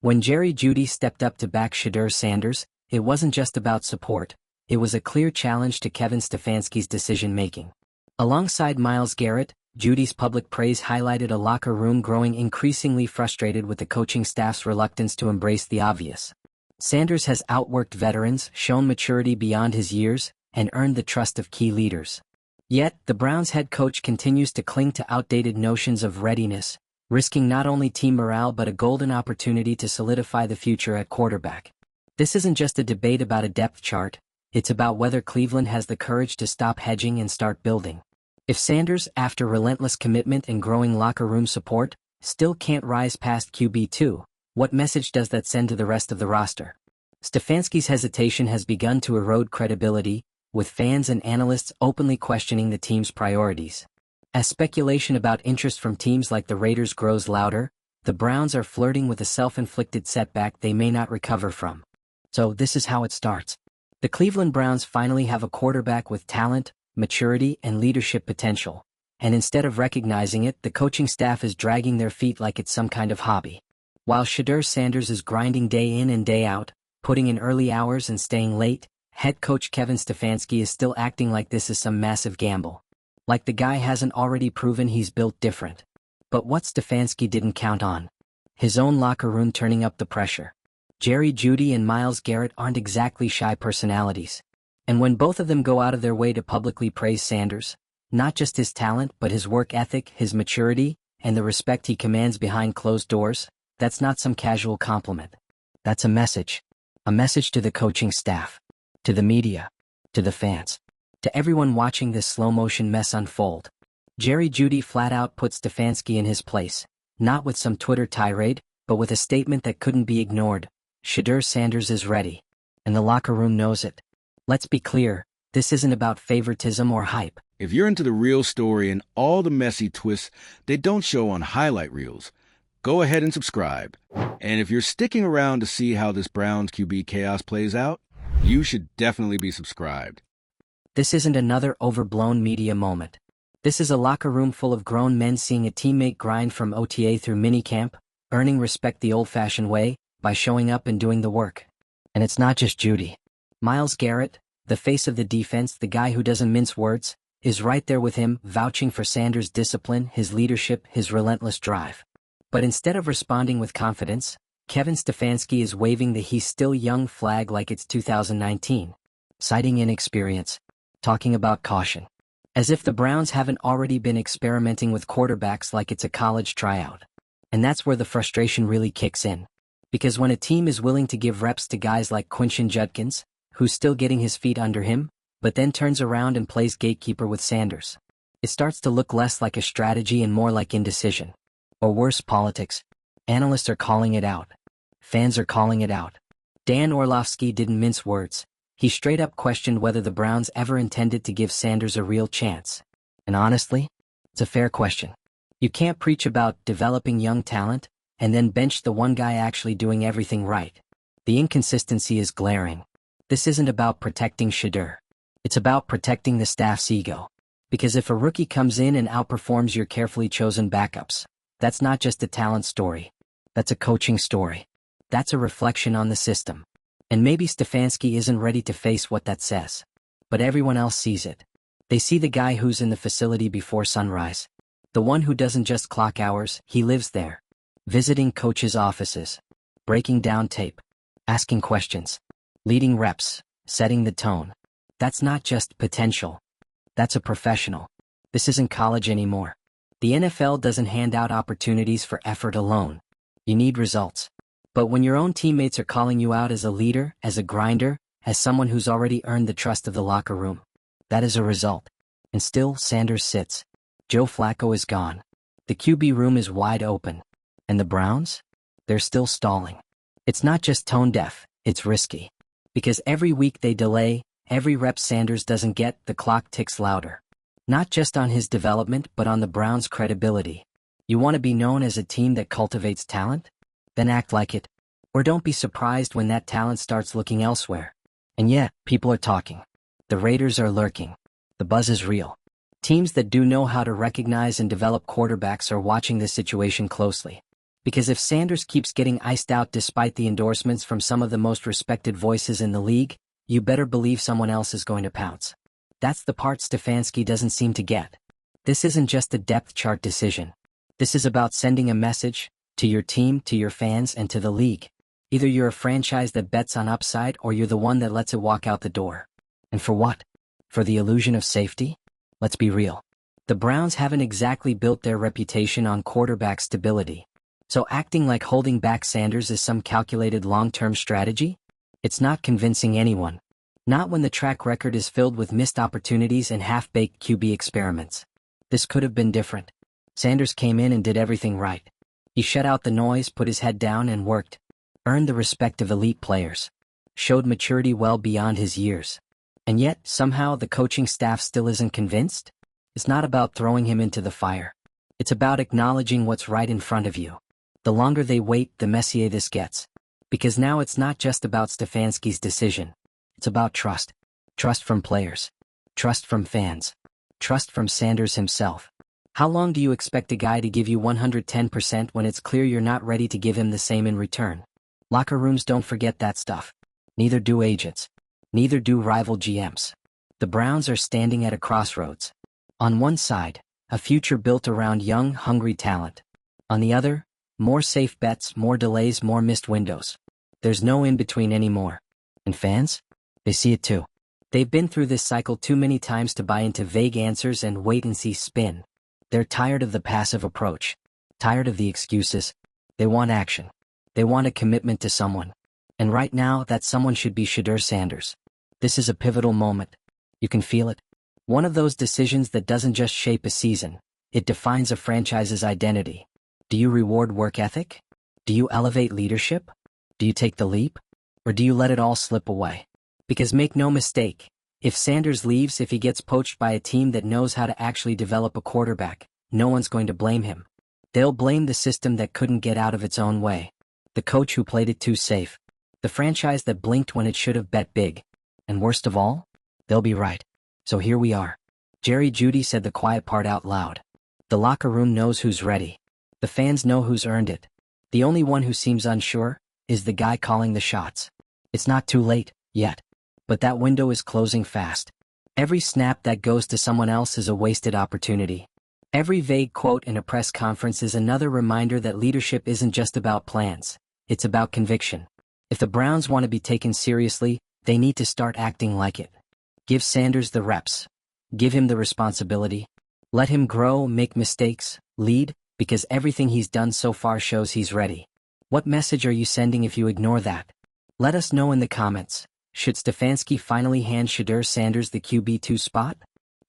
When Jeudy stepped up to back Shedeur Sanders, it wasn't just about support, it was a clear challenge to Kevin Stefanski's decision-making. Alongside Myles Garrett, Jeudy's public praise highlighted a locker room growing increasingly frustrated with the coaching staff's reluctance to embrace the obvious. Sanders has outworked veterans, shown maturity beyond his years, and earned the trust of key leaders. Yet, the Browns head coach continues to cling to outdated notions of readiness, risking not only team morale but a golden opportunity to solidify the future at quarterback. This isn't just a debate about a depth chart, it's about whether Cleveland has the courage to stop hedging and start building. If Sanders, after relentless commitment and growing locker room support, still can't rise past QB2, what message does that send to the rest of the roster? Stefanski's hesitation has begun to erode credibility, with fans and analysts openly questioning the team's priorities. As speculation about interest from teams like the Raiders grows louder, the Browns are flirting with a self-inflicted setback they may not recover from. So this is how it starts. The Cleveland Browns finally have a quarterback with talent, maturity, and leadership potential, and instead of recognizing it, the coaching staff is dragging their feet like it's some kind of hobby. While Shedeur Sanders is grinding day in and day out, putting in early hours and staying late, head coach Kevin Stefanski is still acting like this is some massive gamble. Like the guy hasn't already proven he's built different. But what Stefanski didn't count on? His own locker room turning up the pressure. Jeudy and Myles Garrett aren't exactly shy personalities. And when both of them go out of their way to publicly praise Sanders, not just his talent but his work ethic, his maturity, and the respect he commands behind closed doors, that's not some casual compliment. That's a message. A message to the coaching staff, to the media, to the fans, to everyone watching this slow-motion mess unfold. Jeudy flat out put Stefanski in his place, not with some Twitter tirade, but with a statement that couldn't be ignored. Shedeur Sanders is ready. And the locker room knows it. Let's be clear, this isn't about favoritism or hype. If you're into the real story and all the messy twists they don't show on highlight reels, go ahead and subscribe. And if you're sticking around to see how this Browns QB chaos plays out, you should definitely be subscribed. This isn't another overblown media moment. This is a locker room full of grown men seeing a teammate grind from OTA through minicamp, earning respect the old-fashioned way, by showing up and doing the work. And it's not just Jeudy. Myles Garrett, the face of the defense, the guy who doesn't mince words, is right there with him, vouching for Sanders' discipline, his leadership, his relentless drive. But instead of responding with confidence, Kevin Stefanski is waving the "he's still young" flag like it's 2019, citing inexperience, talking about caution. As if the Browns haven't already been experimenting with quarterbacks like it's a college tryout. And that's where the frustration really kicks in. Because when a team is willing to give reps to guys like Quinshon Judkins, who's still getting his feet under him, but then turns around and plays gatekeeper with Sanders, it starts to look less like a strategy and more like indecision. Or worse, politics. Analysts are calling it out. Fans are calling it out. Dan Orlovsky didn't mince words. He straight up questioned whether the Browns ever intended to give Sanders a real chance. And honestly, it's a fair question. You can't preach about developing young talent and then bench the one guy actually doing everything right. The inconsistency is glaring. This isn't about protecting Shedeur. It's about protecting the staff's ego. Because if a rookie comes in and outperforms your carefully chosen backups, that's not just a talent story. That's a coaching story. That's a reflection on the system. And maybe Stefanski isn't ready to face what that says. But everyone else sees it. They see the guy who's in the facility before sunrise. The one who doesn't just clock hours, he lives there. Visiting coaches' offices. Breaking down tape. Asking questions. Leading reps. Setting the tone. That's not just potential. That's a professional. This isn't college anymore. The NFL doesn't hand out opportunities for effort alone. You need results. But when your own teammates are calling you out as a leader, as a grinder, as someone who's already earned the trust of the locker room, that is a result. And still, Sanders sits. Joe Flacco is gone. The QB room is wide open. And the Browns? They're still stalling. It's not just tone deaf, it's risky. Because every week they delay, every rep Sanders doesn't get, the clock ticks louder. Not just on his development but on the Browns' credibility. You want to be known as a team that cultivates talent? Then act like it. Or don't be surprised when that talent starts looking elsewhere. And yet, people are talking. The Raiders are lurking. The buzz is real. Teams that do know how to recognize and develop quarterbacks are watching this situation closely. Because if Sanders keeps getting iced out despite the endorsements from some of the most respected voices in the league, you better believe someone else is going to pounce. That's the part Stefanski doesn't seem to get. This isn't just a depth chart decision. This is about sending a message to your team, to your fans, and to the league. Either you're a franchise that bets on upside or you're the one that lets it walk out the door. And for what? For the illusion of safety? Let's be real. The Browns haven't exactly built their reputation on quarterback stability. So acting like holding back Sanders is some calculated long-term strategy? It's not convincing anyone. Not when the track record is filled with missed opportunities and half-baked QB experiments. This could have been different. Sanders came in and did everything right. He shut out the noise, put his head down, and worked. Earned the respect of elite players. Showed maturity well beyond his years. And yet, somehow, the coaching staff still isn't convinced? It's not about throwing him into the fire. It's about acknowledging what's right in front of you. The longer they wait, the messier this gets. Because now it's not just about Stefanski's decision. It's about trust. Trust from players. Trust from fans. Trust from Sanders himself. How long do you expect a guy to give you 110% when it's clear you're not ready to give him the same in return? Locker rooms don't forget that stuff. Neither do agents. Neither do rival GMs. The Browns are standing at a crossroads. On one side, a future built around young, hungry talent. On the other, more safe bets, more delays, more missed windows. There's no in-between anymore. And fans? They see it too. They've been through this cycle too many times to buy into vague answers and wait-and-see spin. They're tired of the passive approach. Tired of the excuses. They want action. They want a commitment to someone. And right now, that someone should be Shedeur Sanders. This is a pivotal moment. You can feel it. One of those decisions that doesn't just shape a season. It defines a franchise's identity. Do you reward work ethic? Do you elevate leadership? Do you take the leap? Or do you let it all slip away? Because make no mistake, if Sanders leaves, if he gets poached by a team that knows how to actually develop a quarterback, no one's going to blame him. They'll blame the system that couldn't get out of its own way. The coach who played it too safe. The franchise that blinked when it should have bet big. And worst of all, they'll be right. So here we are. Jeudy said the quiet part out loud. The locker room knows who's ready. The fans know who's earned it. The only one who seems unsure is the guy calling the shots. It's not too late, yet. But that window is closing fast. Every snap that goes to someone else is a wasted opportunity. Every vague quote in a press conference is another reminder that leadership isn't just about plans. It's about conviction. If the Browns want to be taken seriously, they need to start acting like it. Give Sanders the reps. Give him the responsibility. Let him grow, make mistakes, lead, because everything he's done so far shows he's ready. What message are you sending if you ignore that? Let us know in the comments. Should Stefanski finally hand Shedeur Sanders the QB2 spot?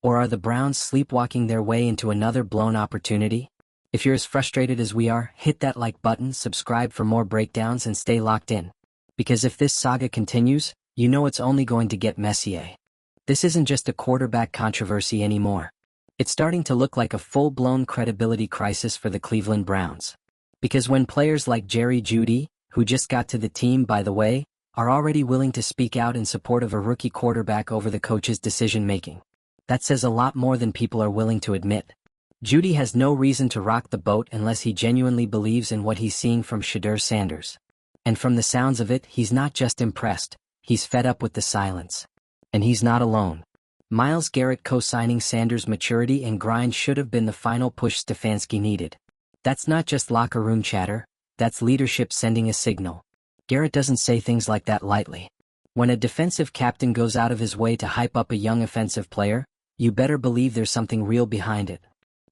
Or are the Browns sleepwalking their way into another blown opportunity? If you're as frustrated as we are, hit that like button, subscribe for more breakdowns, and stay locked in. Because if this saga continues, you know it's only going to get messier. This isn't just a quarterback controversy anymore. It's starting to look like a full-blown credibility crisis for the Cleveland Browns. Because when players like Jeudy, who just got to the team by the way, are already willing to speak out in support of a rookie quarterback over the coach's decision-making, that says a lot more than people are willing to admit. Jeudy has no reason to rock the boat unless he genuinely believes in what he's seeing from Shedeur Sanders. And from the sounds of it, he's not just impressed, he's fed up with the silence. And he's not alone. Myles Garrett co-signing Sanders' maturity and grind should have been the final push Stefanski needed. That's not just locker room chatter, that's leadership sending a signal. Garrett doesn't say things like that lightly. When a defensive captain goes out of his way to hype up a young offensive player, you better believe there's something real behind it.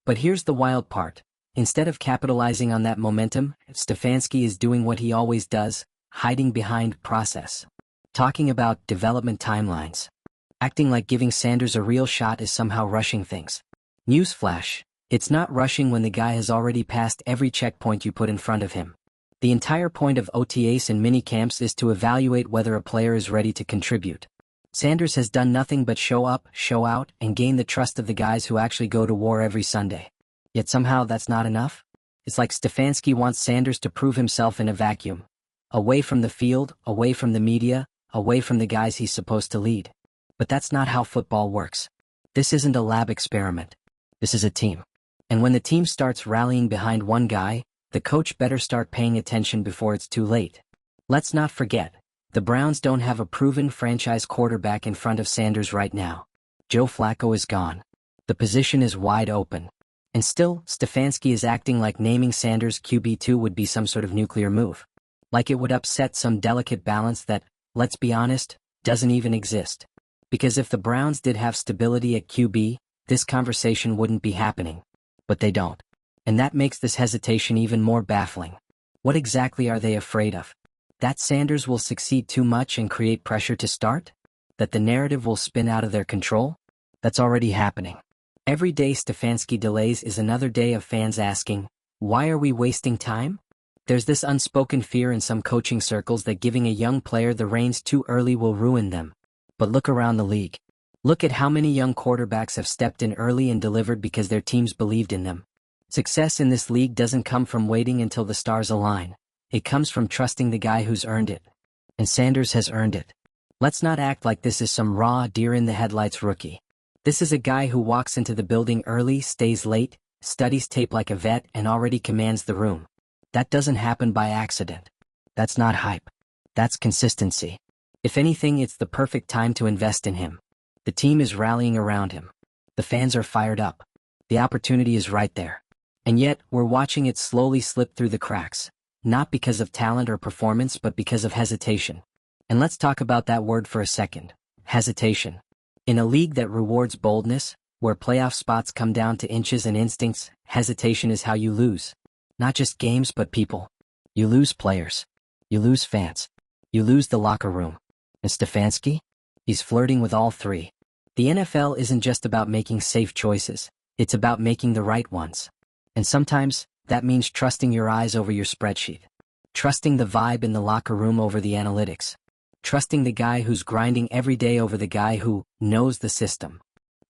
But here's the wild part. Instead of capitalizing on that momentum, Stefanski is doing what he always does, hiding behind process. Talking about development timelines. Acting like giving Sanders a real shot is somehow rushing things. Newsflash, it's not rushing when the guy has already passed every checkpoint you put in front of him. The entire point of OTAs and minicamps is to evaluate whether a player is ready to contribute. Sanders has done nothing but show up, show out, and gain the trust of the guys who actually go to war every Sunday. Yet somehow that's not enough? It's like Stefanski wants Sanders to prove himself in a vacuum. Away from the field, away from the media, away from the guys he's supposed to lead. But that's not how football works. This isn't a lab experiment. This is a team. And when the team starts rallying behind one guy, the coach better start paying attention before it's too late. Let's not forget, the Browns don't have a proven franchise quarterback in front of Sanders right now. Joe Flacco is gone. The position is wide open. And still, Stefanski is acting like naming Sanders QB2 would be some sort of nuclear move. Like it would upset some delicate balance that, let's be honest, doesn't even exist. Because if the Browns did have stability at QB, this conversation wouldn't be happening. But they don't. And that makes this hesitation even more baffling. What exactly are they afraid of? That Sanders will succeed too much and create pressure to start? That the narrative will spin out of their control? That's already happening. Every day Stefanski delays is another day of fans asking, why are we wasting time? There's this unspoken fear in some coaching circles that giving a young player the reins too early will ruin them. But look around the league. Look at how many young quarterbacks have stepped in early and delivered because their teams believed in them. Success in this league doesn't come from waiting until the stars align. It comes from trusting the guy who's earned it. And Sanders has earned it. Let's not act like this is some raw deer-in-the-headlights rookie. This is a guy who walks into the building early, stays late, studies tape like a vet, and already commands the room. That doesn't happen by accident. That's not hype. That's consistency. If anything, it's the perfect time to invest in him. The team is rallying around him. The fans are fired up. The opportunity is right there. And yet, we're watching it slowly slip through the cracks. Not because of talent or performance, but because of hesitation. And let's talk about that word for a second. Hesitation. In a league that rewards boldness, where playoff spots come down to inches and instincts, hesitation is how you lose. Not just games but people. You lose players. You lose fans. You lose the locker room. And Stefanski? He's flirting with all three. The NFL isn't just about making safe choices. It's about making the right ones. And sometimes, that means trusting your eyes over your spreadsheet. Trusting the vibe in the locker room over the analytics. Trusting the guy who's grinding every day over the guy who knows the system.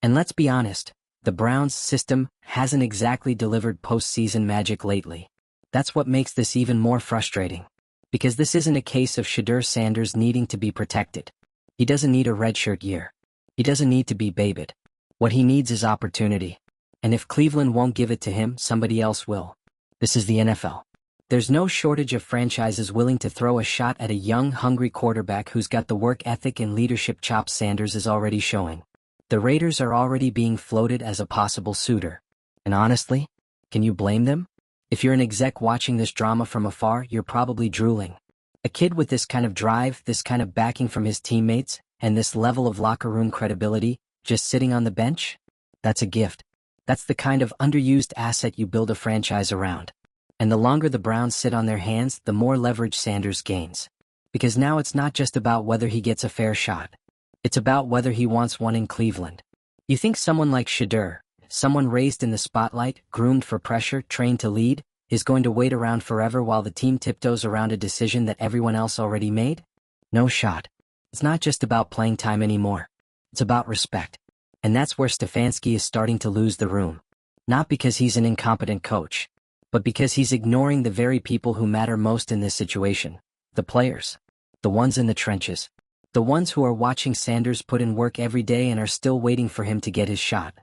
And let's be honest, the Browns' system hasn't exactly delivered postseason magic lately. That's what makes this even more frustrating. Because this isn't a case of Shedeur Sanders needing to be protected. He doesn't need a redshirt year. He doesn't need to be babied. What he needs is opportunity. And if Cleveland won't give it to him, somebody else will. This is the NFL. There's no shortage of franchises willing to throw a shot at a young, hungry quarterback who's got the work ethic and leadership chops Sanders is already showing. The Raiders are already being floated as a possible suitor. And honestly, can you blame them? If you're an exec watching this drama from afar, you're probably drooling. A kid with this kind of drive, this kind of backing from his teammates, and this level of locker room credibility, just sitting on the bench? That's a gift. That's the kind of underused asset you build a franchise around. And the longer the Browns sit on their hands, the more leverage Sanders gains. Because now it's not just about whether he gets a fair shot. It's about whether he wants one in Cleveland. You think someone like Shedeur, someone raised in the spotlight, groomed for pressure, trained to lead, is going to wait around forever while the team tiptoes around a decision that everyone else already made? No shot. It's not just about playing time anymore. It's about respect. And that's where Stefanski is starting to lose the room. Not because he's an incompetent coach, but because he's ignoring the very people who matter most in this situation. The players. The ones in the trenches. The ones who are watching Sanders put in work every day and are still waiting for him to get his shot.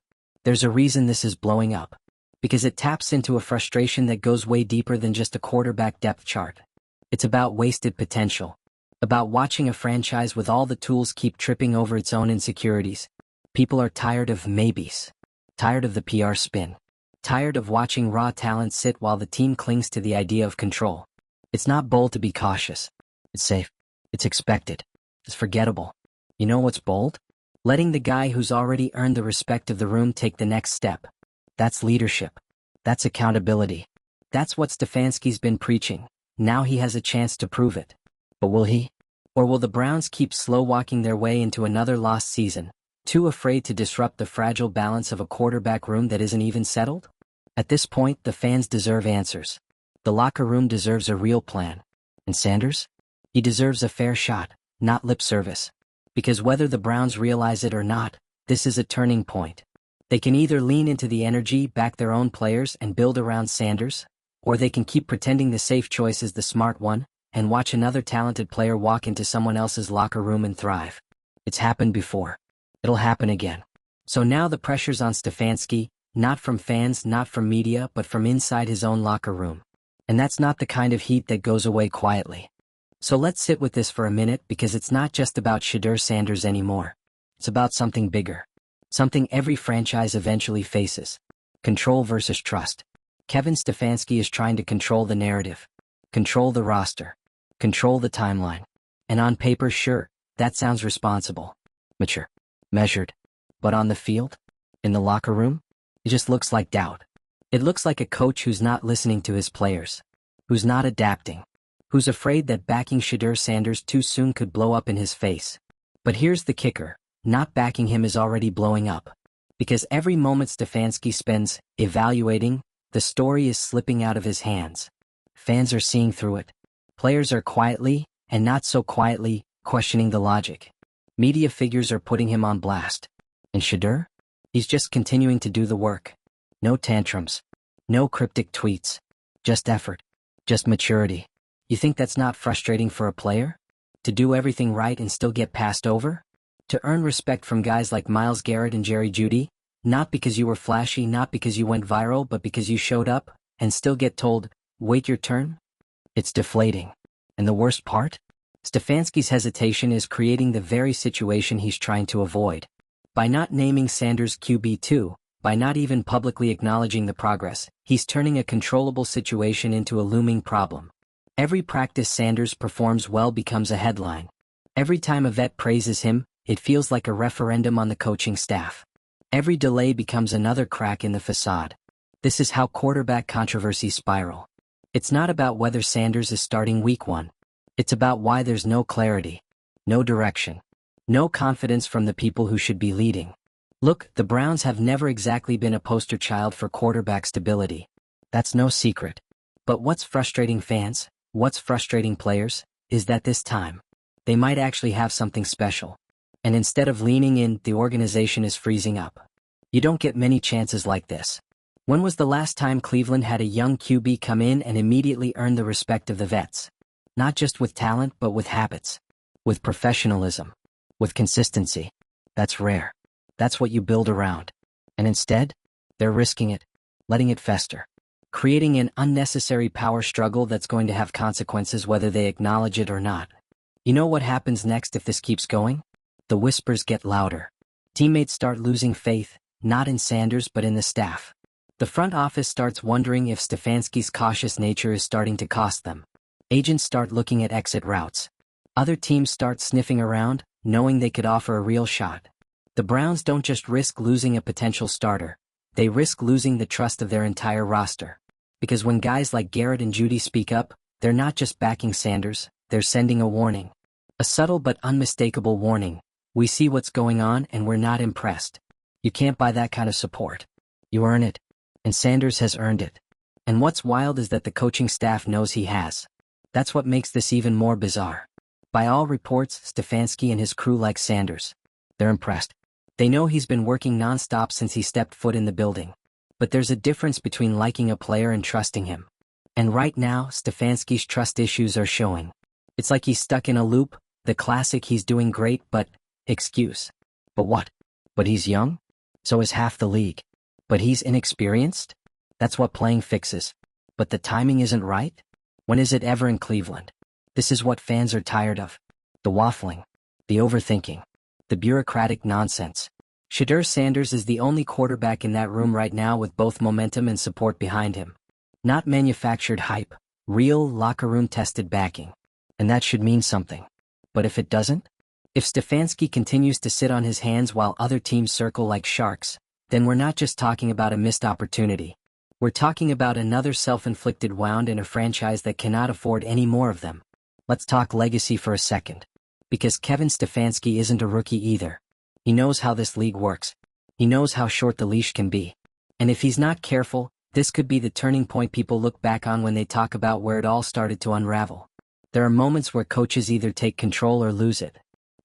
There's a reason this is blowing up. Because it taps into a frustration that goes way deeper than just a quarterback depth chart. It's about wasted potential. About watching a franchise with all the tools keep tripping over its own insecurities. People are tired of maybes. Tired of the PR spin. Tired of watching raw talent sit while the team clings to the idea of control. It's not bold to be cautious. It's safe. It's expected. It's forgettable. You know what's bold? Letting the guy who's already earned the respect of the room take the next step. That's leadership. That's accountability. That's what Stefanski's been preaching. Now he has a chance to prove it. But will he? Or will the Browns keep slow-walking their way into another lost season, too afraid to disrupt the fragile balance of a quarterback room that isn't even settled? At this point, the fans deserve answers. The locker room deserves a real plan. And Sanders? He deserves a fair shot, not lip service. Because whether the Browns realize it or not, this is a turning point. They can either lean into the energy, back their own players, and build around Sanders, or they can keep pretending the safe choice is the smart one, and watch another talented player walk into someone else's locker room and thrive. It's happened before. It'll happen again. So now the pressure's on Stefanski, not from fans, not from media, but from inside his own locker room. And that's not the kind of heat that goes away quietly. So let's sit with this for a minute, because it's not just about Shedeur Sanders anymore. It's about something bigger. Something every franchise eventually faces. Control versus trust. Kevin Stefanski is trying to control the narrative. Control the roster. Control the timeline. And on paper, sure, that sounds responsible. Mature. Measured. But on the field? In the locker room? It just looks like doubt. It looks like a coach who's not listening to his players. Who's not adapting. Who's afraid that backing Shedeur Sanders too soon could blow up in his face. But here's the kicker. Not backing him is already blowing up. Because every moment Stefanski spends evaluating, the story is slipping out of his hands. Fans are seeing through it. Players are quietly, and not so quietly, questioning the logic. Media figures are putting him on blast. And Shedeur? He's just continuing to do the work. No tantrums. No cryptic tweets. Just effort. Just maturity. You think that's not frustrating for a player? To do everything right and still get passed over? To earn respect from guys like Myles Garrett and Jeudy? Not because you were flashy, not because you went viral, but because you showed up, and still get told, wait your turn? It's deflating. And the worst part? Stefanski's hesitation is creating the very situation he's trying to avoid. By not naming Sanders QB2, by not even publicly acknowledging the progress, he's turning a controllable situation into a looming problem. Every practice Sanders performs well becomes a headline. Every time a vet praises him, it feels like a referendum on the coaching staff. Every delay becomes another crack in the facade. This is how quarterback controversies spiral. It's not about whether Sanders is starting week 1. It's about why there's no clarity, no direction, no confidence from the people who should be leading. Look, the Browns have never exactly been a poster child for quarterback stability. That's no secret. But what's frustrating fans, what's frustrating players, is that this time, they might actually have something special. And instead of leaning in, the organization is freezing up. You don't get many chances like this. When was the last time Cleveland had a young QB come in and immediately earn the respect of the vets? Not just with talent, but with habits. With professionalism. With consistency. That's rare. That's what you build around. And instead, they're risking it, letting it fester. Creating an unnecessary power struggle that's going to have consequences whether they acknowledge it or not. You know what happens next if this keeps going? The whispers get louder. Teammates start losing faith, not in Sanders but in the staff. The front office starts wondering if Stefanski's cautious nature is starting to cost them. Agents start looking at exit routes. Other teams start sniffing around, knowing they could offer a real shot. The Browns don't just risk losing a potential starter. They risk losing the trust of their entire roster. Because when guys like Garrett and Jeudy speak up, they're not just backing Sanders, they're sending a warning. A subtle but unmistakable warning. We see what's going on and we're not impressed. You can't buy that kind of support. You earn it. And Sanders has earned it. And what's wild is that the coaching staff knows he has. That's what makes this even more bizarre. By all reports, Stefanski and his crew like Sanders. They're impressed. They know he's been working non-stop since he stepped foot in the building. But there's a difference between liking a player and trusting him. And right now, Stefanski's trust issues are showing. It's like he's stuck in a loop, the classic he's doing great but excuse. But what? But he's young? So is half the league. But he's inexperienced? That's what playing fixes. But the timing isn't right? When is it ever in Cleveland? This is what fans are tired of. The waffling. The overthinking. The bureaucratic nonsense. Shedeur Sanders is the only quarterback in that room right now with both momentum and support behind him. Not manufactured hype. Real locker room tested backing. And that should mean something. But if it doesn't? If Stefanski continues to sit on his hands while other teams circle like sharks, then we're not just talking about a missed opportunity. We're talking about another self-inflicted wound in a franchise that cannot afford any more of them. Let's talk legacy for a second. Because Kevin Stefanski isn't a rookie either. He knows how this league works. He knows how short the leash can be. And if he's not careful, this could be the turning point people look back on when they talk about where it all started to unravel. There are moments where coaches either take control or lose it.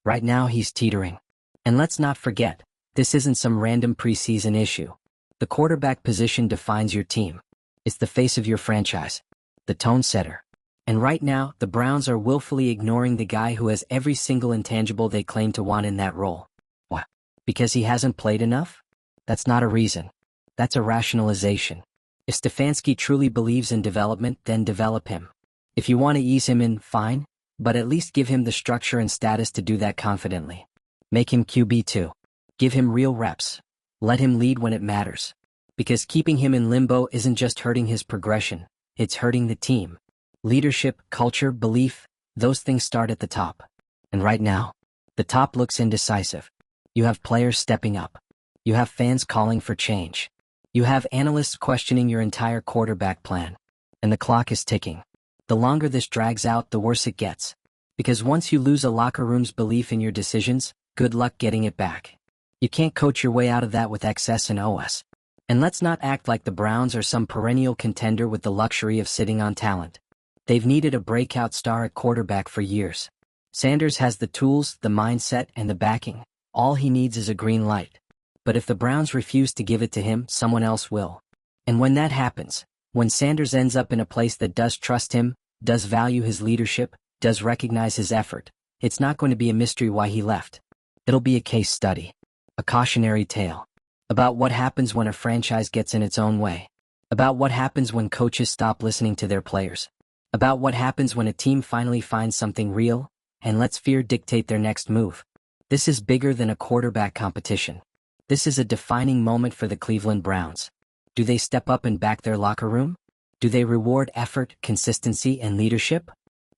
Right now he's teetering. And let's not forget, this isn't some random preseason issue. The quarterback position defines your team. It's the face of your franchise. The tone setter. And right now, the Browns are willfully ignoring the guy who has every single intangible they claim to want in that role. What? Because he hasn't played enough? That's not a reason. That's a rationalization. If Stefanski truly believes in development, then develop him. If you want to ease him in, fine, but at least give him the structure and status to do that confidently. Make him QB2. Give him real reps. Let him lead when it matters. Because keeping him in limbo isn't just hurting his progression, it's hurting the team. Leadership, culture, belief, those things start at the top. And right now, the top looks indecisive. You have players stepping up. You have fans calling for change. You have analysts questioning your entire quarterback plan. And the clock is ticking. The longer this drags out, the worse it gets. Because once you lose a locker room's belief in your decisions, good luck getting it back. You can't coach your way out of that with XS and OS. And let's not act like the Browns are some perennial contender with the luxury of sitting on talent. They've needed a breakout star at quarterback for years. Sanders has the tools, the mindset, and the backing. All he needs is a green light. But if the Browns refuse to give it to him, someone else will. And when that happens, when Sanders ends up in a place that does trust him, does value his leadership, does recognize his effort, it's not going to be a mystery why he left. It'll be a case study. A cautionary tale. About what happens when a franchise gets in its own way. About what happens when coaches stop listening to their players. About what happens when a team finally finds something real and lets fear dictate their next move. This is bigger than a quarterback competition. This is a defining moment for the Cleveland Browns. Do they step up and back their locker room? Do they reward effort, consistency, and leadership?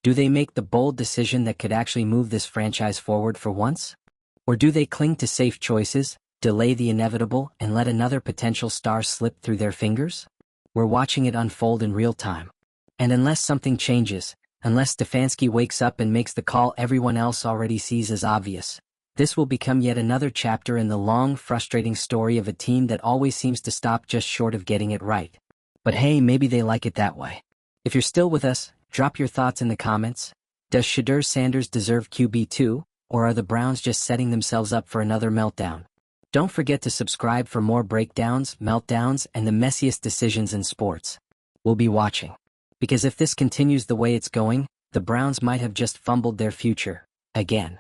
Do they make the bold decision that could actually move this franchise forward for once? Or do they cling to safe choices, delay the inevitable, and let another potential star slip through their fingers? We're watching it unfold in real time. And unless something changes, unless Stefanski wakes up and makes the call everyone else already sees as obvious, this will become yet another chapter in the long, frustrating story of a team that always seems to stop just short of getting it right. But hey, maybe they like it that way. If you're still with us, drop your thoughts in the comments. Does Shedeur Sanders deserve QB2, or are the Browns just setting themselves up for another meltdown? Don't forget to subscribe for more breakdowns, meltdowns, and the messiest decisions in sports. We'll be watching. Because if this continues the way it's going, the Browns might have just fumbled their future, again.